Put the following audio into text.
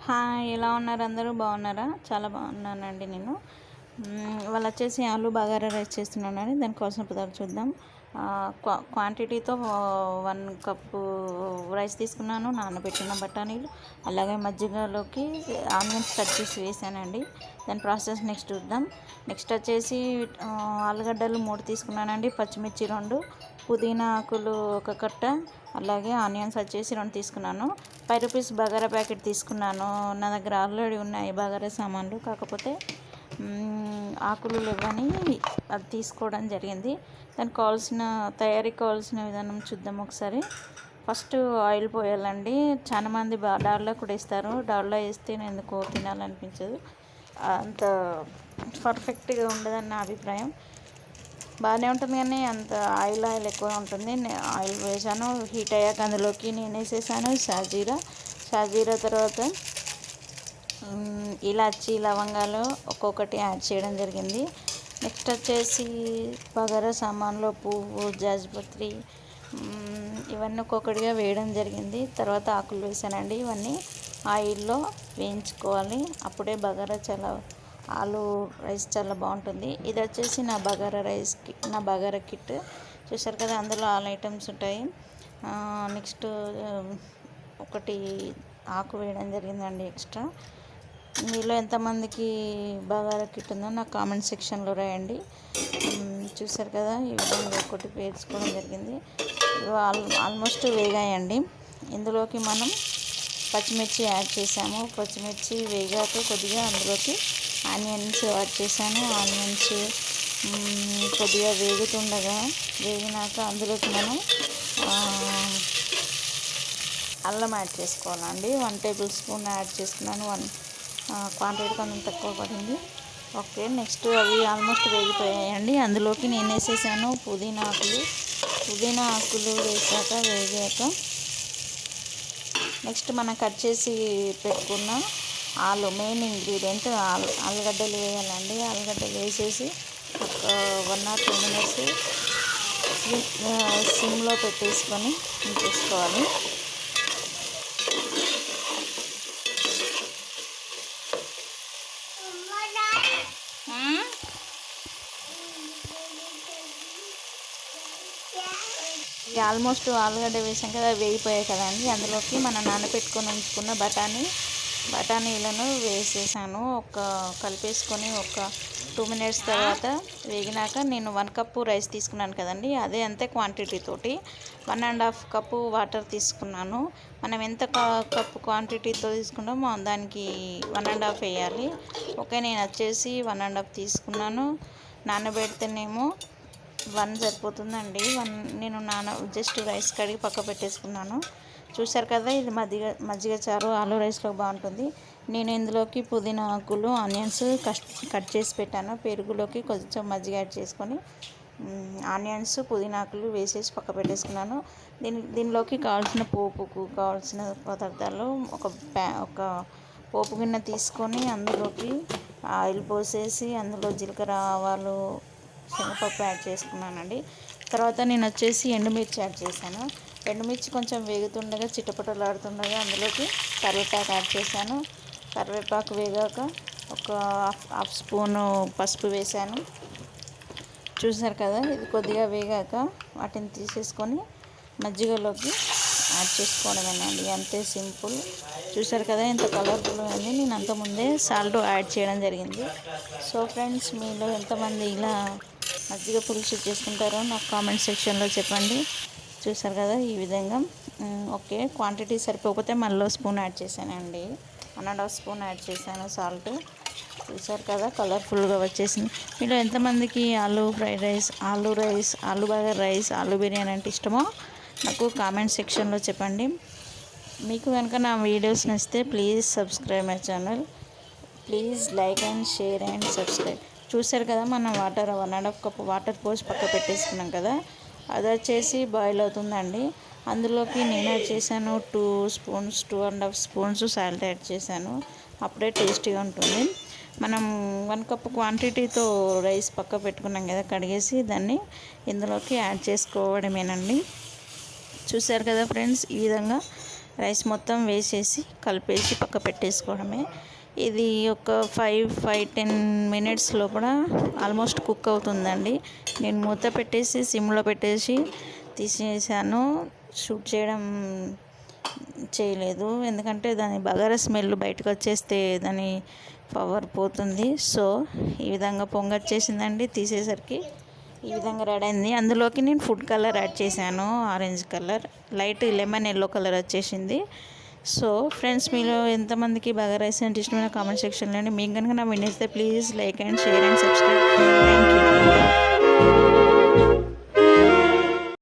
Hi, ఎలా ఉన్నారు? అందరూ బాగున్నారా? చాలా బాగున్నానండి నేను. ఇవాళ వచ్చేసి ఆలు బగారా రైస్ చేస్తున్నానండి. దానికి కావాల్సిన పదార్థాలు చూద్దాం. క్వాంటిటీతో 1 కప్పు రైస్ తీసుకున్నాను. నానబెట్టిన బఠానీలు, అలాగే మజ్జిగలోకి ఆనియన్స్ కట్ చేసి వేసానండి. దాని ప్రాసెస్ నెక్స్ట్ చూద్దాం. నెక్స్ట్ వచ్చేసి ఆలుగడ్డలు 3 తీసుకున్నానండి, పచ్చిమిర్చి 2, పుదీనా ఆకులు 1 కట్ట, అలాగే ఆనియన్స్ వచ్చేసి 2 తీసుకున్నాను. 5 రూపీస్ బగారా ప్యాకెట్ తీసుకున్నాను. నా దగ్గర ఆల్రెడీ ఉన్నాయి బగారా సామాన్లు, కాకపోతే ఆకులు లేవని అది తీసుకోవడం జరిగింది. దానికి తయారీకి కావాల్సిన విధానం చూద్దాం ఒకసారి. ఫస్ట్ ఆయిల్ పోయాలండి. చాలా మంది డాల్డా కూడా వేస్తారు. డాల్డా వేస్తే ఎందుకో తినాలనిపించదు, అంత పర్ఫెక్ట్గా ఉండదని నా అభిప్రాయం. బాగానే ఉంటుంది కానీ అంత ఆయిల్ ఎక్కువ ఉంటుంది. ఆయిల్ వేసాను. హీట్ అయ్యాక అందులోకి నేను వేసేసాను షాజీరా తర్వాత ఇలాచి, లవంగాలు ఒక్కొక్కటి యాడ్ చేయడం జరిగింది. నెక్స్ట్ వచ్చేసి బగారా సామాన్లో పువ్వు, జాజిపత్రి ఇవన్నీ ఒక్కొక్కటిగా వేయడం జరిగింది. తర్వాత ఆకులు వేసానండి. ఇవన్నీ ఆయిల్లో వేయించుకోవాలి. అప్పుడే ఆలు రైస్ చాలా బాగుంటుంది. ఇది వచ్చేసి నా బగారా కిట్. చూసారు కదా, అందులో ఆల్ ఐటమ్స్ ఉంటాయి. నెక్స్ట్ ఒకటి ఆకు వేయడం జరిగిందండి ఎక్స్ట్రా. మీలో ఎంతమందికి బగారా కిట్ ఉందో నాకు కామెంట్ సెక్షన్లో రాయండి. చూసారు కదా, ఈ విధంగా ఒకటి వేసుకోవడం జరిగింది. ఆల్మోస్ట్ వేగాయండి. ఇందులోకి మనం పచ్చిమిర్చి యాడ్ చేసాము. పచ్చిమిర్చి వేగాక కొద్దిగా అందులోకి ఆనియన్స్ యాడ్ చేశాను. ఆనియన్స్ కొద్దిగా వేగినాక అందులోకి మనం అల్లం యాడ్ చేసుకోవాలండి. 1 టేబుల్ స్పూన్ యాడ్ చేసుకున్నాను. క్వాంటిటీ కొంచెం తక్కువ పడింది. ఓకే, నెక్స్ట్ అవి ఆల్మోస్ట్ వేగిపోయాయండి. అందులోకి నేను వేసేసాను పుదీనా ఆకులు వేగాక నెక్స్ట్ మనం కట్ చేసి పెట్టుకున్న మెయిన్ ఇంగ్రీడియంట్ ఆలుగడ్డలు వేయాలండి. ఆలుగడ్డలు వేసేసి ఒక 1 or 2 minutes సిమ్లో పెట్టేసుకొని ఉంచేసుకోవాలి. ఆల్మోస్ట్ ఆలుగడ్డ వేసాం కదా, వేగిపోయాయి కదండి. అందులోకి మనం నానబెట్టుకొని ఉంచుకున్న బఠానీలను వేసేసాను. కలిపేసుకొని ఒక 2 minutes తర్వాత వేగినాక నేను 1 కప్పు రైస్ తీసుకున్నాను కదండి, అదే అంతే క్వాంటిటీ తోటి 1.5 కప్పు వాటర్ తీసుకున్నాను. మనం ఎంత కప్పు క్వాంటిటీతో తీసుకున్నామో దానికి 1.5 వేయాలి. ఓకే, నేను వచ్చేసి 1.5 తీసుకున్నాను. నానబెడితేనేమో 1 సరిపోతుందండి. నేను జస్ట్ రైస్ కడిగి పక్క పెట్టేసుకున్నాను. చూసారు కదా, ఇది మజ్జిగ చారు ఆలు రైస్లో బాగుంటుంది. నేను ఇందులోకి పుదీనా ఆకులు, ఆనియన్స్ కట్ చేసి పెట్టాను. పెరుగులోకి కొంచెం మజ్జిగ యాడ్ చేసుకొని ఆనియన్స్, పుదీనా ఆకులు వేసేసి పక్క పెట్టేసుకున్నాను. దీనిలోకి పోపుకు కావాల్సిన పదార్థాలు ఒక పోపు గిన్నె తీసుకొని అందులోకి ఆయిల్ పోసేసి అందులో జీలకర్ర, ఆవాలు, శనగపప్పు యాడ్ చేసుకున్నానండి. తర్వాత నేను వచ్చేసి ఎండుమిర్చి యాడ్ చేశాను. ఎండుమిర్చి కొంచెం వేగుతుండగా చిటపటలాడుతుండగా అందులోకి కరివేపాకు యాడ్ చేశాను. కరివేపాకు వేగాక ఒక హాఫ్ స్పూను పసుపు వేశాను. చూసారు కదా, ఇది కొద్దిగా వేగాక వాటిని తీసేసుకొని మజ్జిగలోకి యాడ్ చేసుకోవడమేనండి, అంతే సింపుల్. చూసారు కదా ఎంత కలర్ఫుల్గా ఉంది. నేను అంతకుముందే సాల్ట్ యాడ్ చేయడం జరిగింది. సో ఫ్రెండ్స్, మీలో ఎంతమంది ఇలా మజ్జిగ పులుసు చేసుకుంటారో నాకు కామెంట్ సెక్షన్లో చెప్పండి. చూసారు కదా, ఈ విధంగా. ఓకే, క్వాంటిటీ సరిపోకపోతే మళ్ళీ స్పూన్ యాడ్ చేశానండి. 1.5 స్పూన్ యాడ్ చేశాను సాల్ట్. చూసారు కదా, కలర్ఫుల్గా వచ్చేసింది. మీలో ఎంతమందికి ఆలు ఫ్రైడ్ రైస్, ఆలు బగారా రైస్, ఆలు బిర్యానీ అంటే ఇష్టమో నాకు కామెంట్ సెక్షన్లో చెప్పండి. మీకు కనుక నా వీడియోస్ నచ్చితే please subscribe my channel. Please like and share and subscribe. చూసారు కదా, మనం 1.5 కప్పు వాటర్ పోసి పక్క పెట్టేసుకున్నాం కదా, అది వచ్చేసి బాయిల్ అవుతుందండి. అందులోకి నేను యాడ్ చేశాను 2.5 స్పూన్స్ సాల్ట్ యాడ్ చేశాను. అప్పుడే టేస్టీగా ఉంటుంది. మనం 1 కప్పు క్వాంటిటీతో రైస్ పక్క పెట్టుకున్నాం కదా, కడిగేసి దాన్ని ఇందులోకి యాడ్ చేసుకోవడమేనండి. చూసారు కదా ఫ్రెండ్స్, ఈ విధంగా రైస్ మొత్తం వేసేసి కలిపేసి పక్క పెట్టేసుకోవడమే. ఇది ఒక 5-10 మినిట్స్ లోపల ఆల్మోస్ట్ కుక్ అవుతుందండి. నేను మూత పెట్టేసి సిమ్లో పెట్టేసి తీసేసాను. షూట్ చేయలేదు, ఎందుకంటే దాని బగారా స్మెల్ బయటకు వచ్చేస్తే దాని పవర్ పోతుంది. సో ఈ విధంగా పొంగొచ్చేసిందండి. తీసేసరికి ఈ విధంగా రెడీ అయింది. అందులోకి నేను ఫుడ్ కలర్ యాడ్ చేశాను, orange colour, light lemon yellow colour వచ్చేసింది. సో ఫ్రెండ్స్, మీలో ఎంతమందికి బగారా రైస్ అంటే ఇష్టమైన కామెంట్ సెక్షన్లో అండి. మీకు కనుక నా వీడియో నచ్చితే please like and share and subscribe. Thank you.